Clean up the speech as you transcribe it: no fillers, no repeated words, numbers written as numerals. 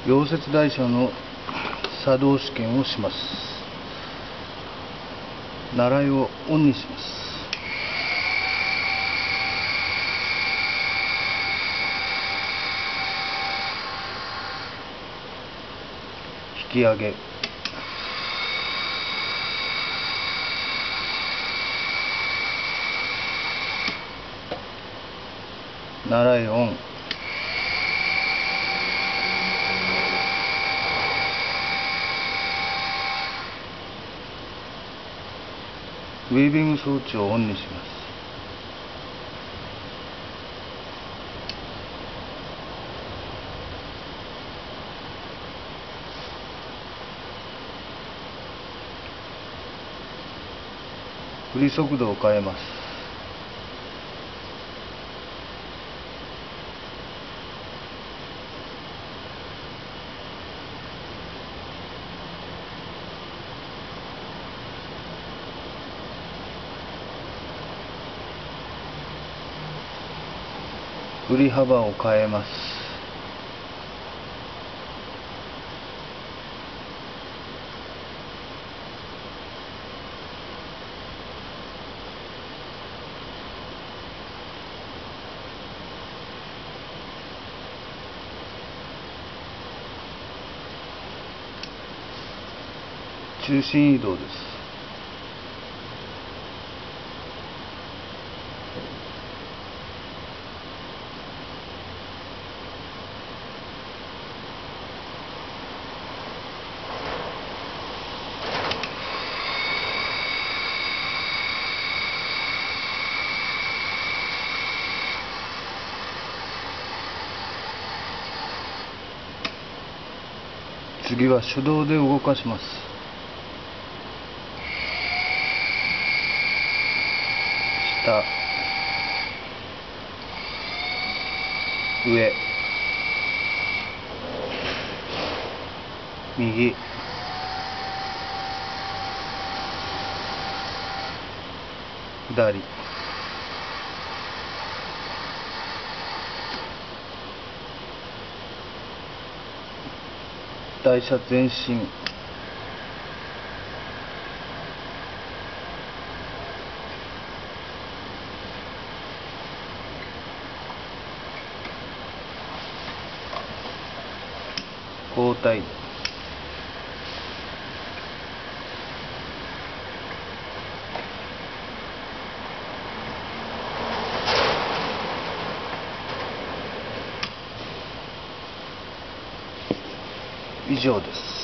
溶接台車の作動試験をします。習いをオンにします。引き上げ、習いオン、ウェービング装置をオンにします。振り速度を変えます。振り幅を変えます。中心移動です。次は手動で動かします。下、上、右、左、台車前進、交代、以上です。